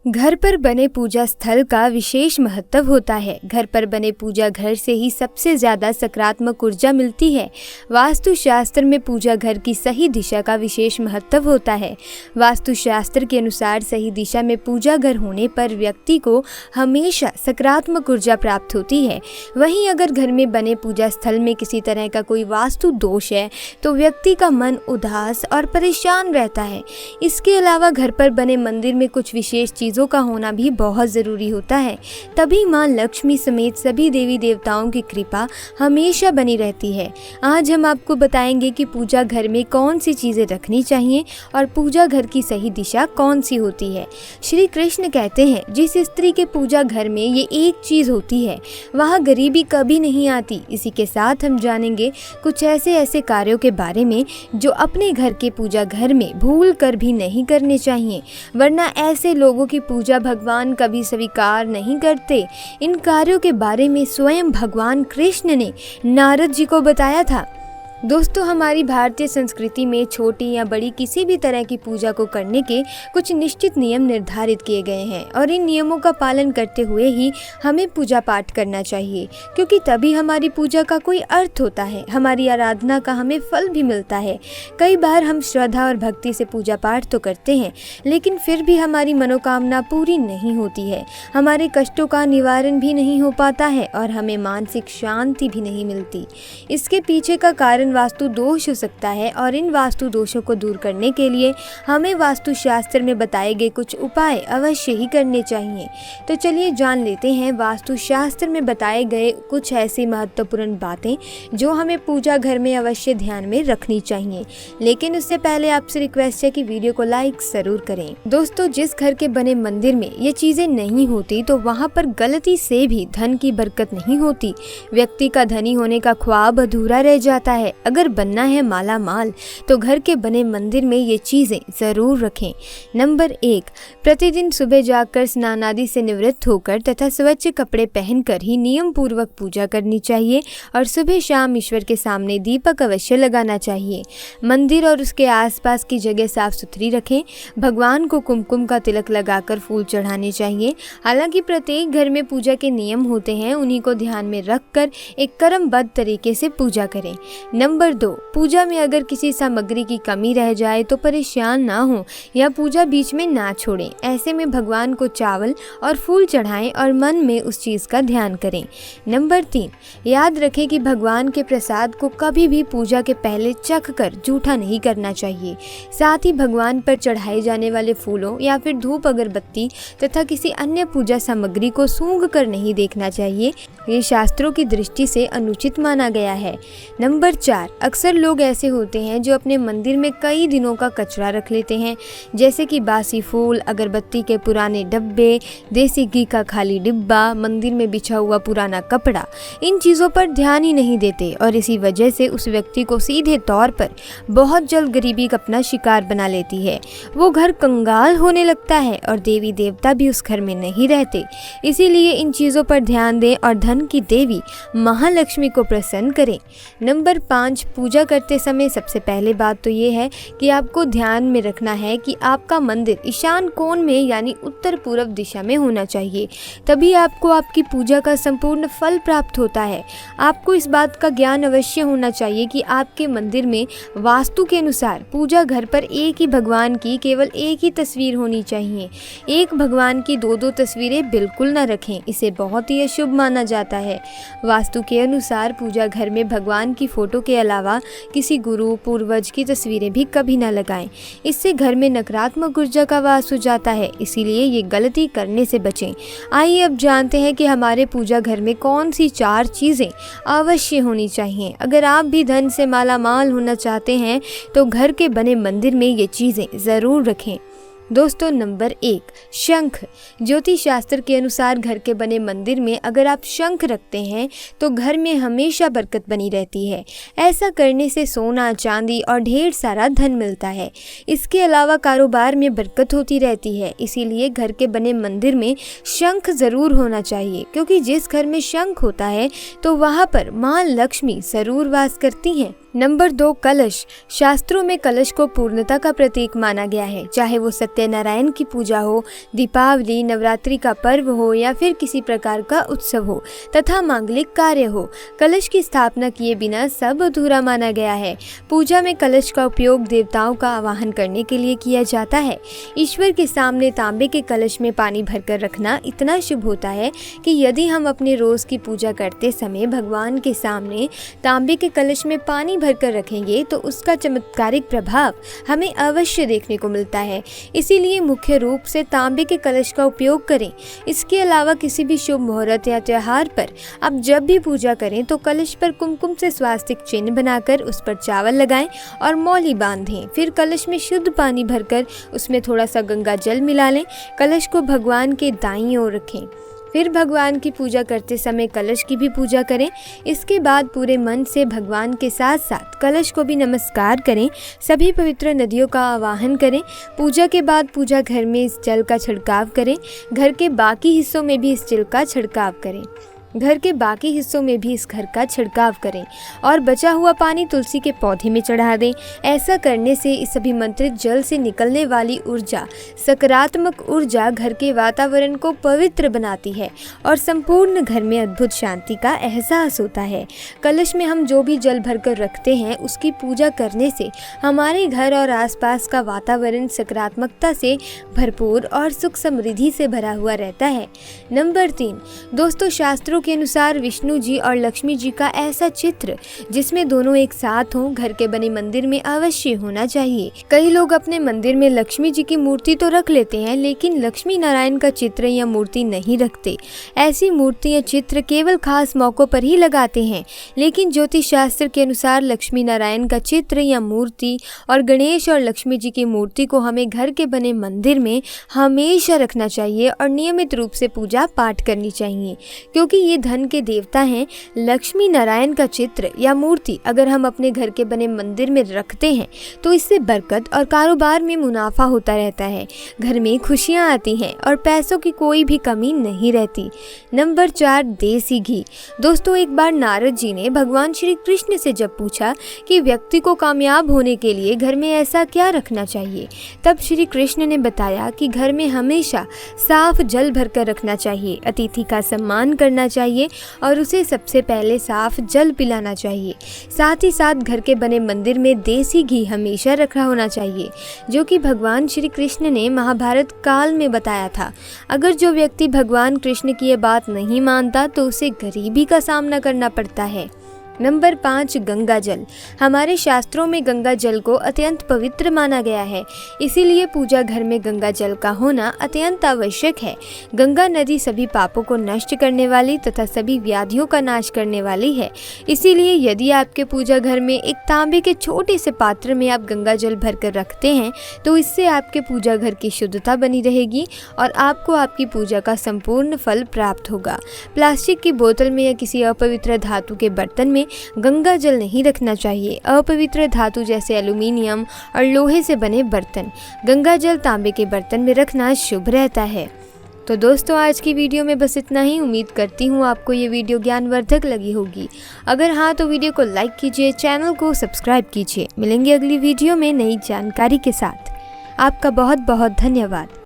घर पर बने पूजा स्थल का विशेष महत्व होता है। घर पर बने पूजा घर से ही सबसे ज्यादा सकारात्मक ऊर्जा मिलती है। वास्तु शास्त्र में पूजा घर की सही दिशा का विशेष महत्व होता है। वास्तु शास्त्र के अनुसार सही दिशा में पूजा घर होने पर व्यक्ति को हमेशा सकारात्मक ऊर्जा प्राप्त होती है। वहीं अगर घर में बने पूजा स्थल में किसी तरह का कोई वास्तु दोष है तो व्यक्ति का मन उदास और परेशान रहता है। इसके अलावा घर पर बने मंदिर में कुछ विशेष चीज़ों का होना भी बहुत ज़रूरी होता है। तभी माँ लक्ष्मी समेत सभी देवी देवताओं की कृपा हमेशा बनी रहती है। आज हम आपको बताएंगे कि पूजा घर में कौन सी चीज़ें रखनी चाहिए और पूजा घर की सही दिशा कौन सी होती है। श्री कृष्ण कहते हैं, जिस स्त्री के पूजा घर में ये एक चीज़ होती है वहाँ गरीबी कभी नहीं आती। इसी के साथ हम जानेंगे कुछ ऐसे कार्यों के बारे में जो अपने घर के पूजा घर में भूल कर भी नहीं करने चाहिए, वरना ऐसे लोगों की पूजा भगवान कभी स्वीकार नहीं करते। इन कार्यों के बारे में स्वयं भगवान कृष्ण ने नारद जी को बताया था। दोस्तों, हमारी भारतीय संस्कृति में छोटी या बड़ी किसी भी तरह की पूजा को करने के कुछ निश्चित नियम निर्धारित किए गए हैं और इन नियमों का पालन करते हुए ही हमें पूजा पाठ करना चाहिए, क्योंकि तभी हमारी पूजा का कोई अर्थ होता है, हमारी आराधना का हमें फल भी मिलता है। कई बार हम श्रद्धा और भक्ति से पूजा पाठ तो करते हैं, लेकिन फिर भी हमारी मनोकामना पूरी नहीं होती है, हमारे कष्टों का निवारण भी नहीं हो पाता है और हमें मानसिक शांति भी नहीं मिलती। इसके पीछे का कारण वास्तु दोष हो सकता है और इन वास्तु दोषों को दूर करने के लिए हमें वास्तु शास्त्र में बताए गए कुछ उपाय अवश्य ही करने चाहिए। तो चलिए जान लेते हैं वास्तु शास्त्र में बताए गए कुछ ऐसी महत्वपूर्ण बातें जो हमें पूजा घर में अवश्य ध्यान में रखनी चाहिए। लेकिन उससे पहले आपसे रिक्वेस्ट है कि वीडियो को लाइक जरूर करें। दोस्तों, जिस घर के बने मंदिर में ये चीजें नहीं होती तो वहाँ पर गलती से भी धन की बरकत नहीं होती। व्यक्ति का धनी होने का ख्वाब अधूरा रह जाता है। अगर बनना है माला माल तो घर के बने मंदिर में ये चीज़ें ज़रूर रखें। नंबर 1, प्रतिदिन सुबह जाकर स्नान आदि से निवृत्त होकर तथा स्वच्छ कपड़े पहनकर ही नियम पूर्वक पूजा करनी चाहिए और सुबह शाम ईश्वर के सामने दीपक अवश्य लगाना चाहिए। मंदिर और उसके आसपास की जगह साफ सुथरी रखें। भगवान को कुमकुम का तिलक लगाकर फूल चढ़ाने चाहिए। हालांकि प्रत्येक घर में पूजा के नियम होते हैं, उन्हीं को ध्यान में रखकर एक क्रमबद्ध तरीके से पूजा करें। नंबर 2, पूजा में अगर किसी सामग्री की कमी रह जाए तो परेशान ना हो या पूजा बीच में ना छोड़ें। ऐसे में भगवान को चावल और फूल चढ़ाएं और मन में उस चीज़ का ध्यान करें। नंबर 3, याद रखें कि भगवान के प्रसाद को कभी भी पूजा के पहले चख कर जूठा नहीं करना चाहिए। साथ ही भगवान पर चढ़ाए जाने वाले फूलों या फिर धूप अगरबत्ती तथा किसी अन्य पूजा सामग्री को सूंघ कर नहीं देखना चाहिए। ये शास्त्रों की दृष्टि से अनुचित माना गया है। नंबर 4, अक्सर लोग ऐसे होते हैं जो अपने मंदिर में कई दिनों का कचरा रख लेते हैं, जैसे कि बासी फूल, अगरबत्ती के पुराने डब्बे, देसी घी का खाली डिब्बा, मंदिर में बिछा हुआ पुराना कपड़ा। इन चीज़ों पर ध्यान ही नहीं देते और इसी वजह से उस व्यक्ति को सीधे तौर पर बहुत जल्द गरीबी अपना शिकार बना लेती है। वो घर कंगाल होने लगता है और देवी देवता भी उस घर में नहीं रहते। इसीलिए इन चीज़ों पर ध्यान दें और धन की देवी महालक्ष्मी को प्रसन्न करें। नंबर 5, पूजा करते समय सबसे पहले बात तो ये है कि आपको ध्यान में रखना है कि आपका मंदिर ईशान कोण में यानी उत्तर पूर्व दिशा में होना चाहिए। तभी आपको आपकी पूजा का संपूर्ण फल प्राप्त होता है। आपको इस बात का ज्ञान अवश्य होना चाहिए कि आपके मंदिर में वास्तु के अनुसार पूजा घर पर एक ही भगवान की केवल एक ही तस्वीर होनी चाहिए। एक भगवान की 2-2 तस्वीरें बिल्कुल न रखें, इसे बहुत ही अशुभ माना जाता है। वास्तु के अनुसार पूजा घर में भगवान की फोटो के अलावा किसी गुरु पूर्वज की तस्वीरें भी कभी न लगाएं। इससे घर में नकारात्मक ऊर्जा का वास हो जाता है, इसीलिए ये गलती करने से बचें। आइए अब जानते हैं कि हमारे पूजा घर में कौन सी 4 चीज़ें अवश्य होनी चाहिए। अगर आप भी धन से माला माल होना चाहते हैं तो घर के बने मंदिर में ये चीज़ें ज़रूर रखें। दोस्तों, नंबर 1, शंख। ज्योतिष शास्त्र के अनुसार घर के बने मंदिर में अगर आप शंख रखते हैं तो घर में हमेशा बरकत बनी रहती है। ऐसा करने से सोना, चांदी और ढेर सारा धन मिलता है। इसके अलावा कारोबार में बरकत होती रहती है। इसीलिए घर के बने मंदिर में शंख ज़रूर होना चाहिए, क्योंकि जिस घर में शंख होता है तो वहाँ पर माँ लक्ष्मी ज़रूर वास करती हैं। नंबर 2, कलश। शास्त्रों में कलश को पूर्णता का प्रतीक माना गया है। चाहे वो सत्यनारायण की पूजा हो, दीपावली, नवरात्रि का पर्व हो या फिर किसी प्रकार का उत्सव हो तथा मांगलिक कार्य हो, कलश की स्थापना किए बिना सब अधूरा माना गया है। पूजा में कलश का उपयोग देवताओं का आवाहन करने के लिए किया जाता है। ईश्वर के सामने तांबे के कलश में पानी भरकर रखना इतना शुभ होता है कि यदि हम अपने रोज की पूजा करते समय भगवान के सामने तांबे के कलश में पानी भरकर रखेंगे तो उसका चमत्कारिक प्रभाव हमें अवश्य देखने को मिलता है। इसीलिए मुख्य रूप से तांबे के कलश का उपयोग करें। इसके अलावा किसी भी शुभ मुहूर्त या त्योहार पर आप जब भी पूजा करें तो कलश पर कुमकुम से स्वास्तिक चिन्ह बनाकर उस पर चावल लगाएं और मौली बांधें। फिर कलश में शुद्ध पानी भरकर उसमें थोड़ा सा गंगा जल मिला लें। कलश को भगवान के दाईं ओर रखें। फिर भगवान की पूजा करते समय कलश की भी पूजा करें। इसके बाद पूरे मन से भगवान के साथ साथ कलश को भी नमस्कार करें। सभी पवित्र नदियों का आवाहन करें। पूजा के बाद पूजा घर में इस जल का छिड़काव करें। घर के बाकी हिस्सों में भी इस जल का छिड़काव करें। और बचा हुआ पानी तुलसी के पौधे में चढ़ा दें। ऐसा करने से इस अभिमंत्रित जल से निकलने वाली ऊर्जा, सकारात्मक ऊर्जा घर के वातावरण को पवित्र बनाती है और संपूर्ण घर में अद्भुत शांति का एहसास होता है। कलश में हम जो भी जल भरकर रखते हैं उसकी पूजा करने से हमारे घर और आसपास का वातावरण सकारात्मकता से भरपूर और सुख समृद्धि से भरा हुआ रहता है। नंबर 3, दोस्तों, शास्त्रों के अनुसार विष्णु जी और लक्ष्मी जी का ऐसा चित्र जिसमें दोनों एक साथ हों घर के बने मंदिर में अवश्य होना चाहिए। कई लोग अपने मंदिर में लक्ष्मी जी की मूर्ति तो रख लेते हैं लेकिन लक्ष्मी नारायण का चित्र या मूर्ति नहीं रखते। ऐसी मूर्ति या चित्र केवल खास मौकों पर ही लगाते हैं। लेकिन ज्योतिष शास्त्र के अनुसार लक्ष्मी नारायण का चित्र या मूर्ति और गणेश और लक्ष्मी जी की मूर्ति को हमें घर के बने मंदिर में हमेशा रखना चाहिए और नियमित रूप से पूजा पाठ करनी चाहिए, क्योंकि ये धन के देवता हैं। लक्ष्मी नारायण का चित्र या मूर्ति अगर हम अपने घर के बने मंदिर में रखते हैं तो इससे बरकत और कारोबार में मुनाफा होता रहता है। घर में खुशियां आती हैं और पैसों की कोई भी कमी नहीं रहती। नंबर 4, देसी घी। दोस्तों, एक बार नारद जी ने भगवान श्री कृष्ण से जब पूछा कि व्यक्ति को कामयाब होने के लिए घर में ऐसा क्या रखना चाहिए, तब श्री कृष्ण ने बताया कि घर में हमेशा साफ जल भरकर रखना चाहिए, अतिथि का सम्मान करना चाहिए और उसे सबसे पहले साफ जल पिलाना चाहिए। साथ ही साथ घर के बने मंदिर में देसी घी हमेशा रखा होना चाहिए, जो कि भगवान श्री कृष्ण ने महाभारत काल में बताया था। अगर जो व्यक्ति भगवान कृष्ण की ये बात नहीं मानता तो उसे गरीबी का सामना करना पड़ता है। नंबर 5, गंगा जल। हमारे शास्त्रों में गंगा जल को अत्यंत पवित्र माना गया है, इसीलिए पूजा घर में गंगा जल का होना अत्यंत आवश्यक है। गंगा नदी सभी पापों को नष्ट करने वाली तथा सभी व्याधियों का नाश करने वाली है। इसीलिए यदि आपके पूजा घर में एक तांबे के छोटे से पात्र में आप गंगा जल भरकर रखते हैं तो इससे आपके पूजा घर की शुद्धता बनी रहेगी और आपको आपकी पूजा का संपूर्ण फल प्राप्त होगा। प्लास्टिक की बोतल में या किसी अपवित्र धातु के बर्तन में गंगा जल नहीं रखना चाहिए। अपवित्र धातु जैसे एल्यूमिनियम और लोहे से बने बर्तन, गंगा जल तांबे के बर्तन में रखना शुभ रहता है। तो दोस्तों, आज की वीडियो में बस इतना ही। उम्मीद करती हूँ आपको ये वीडियो ज्ञानवर्धक लगी होगी। अगर हाँ तो वीडियो को लाइक कीजिए, चैनल को सब्सक्राइब कीजिए। मिलेंगे अगली वीडियो में नई जानकारी के साथ। आपका बहुत बहुत धन्यवाद।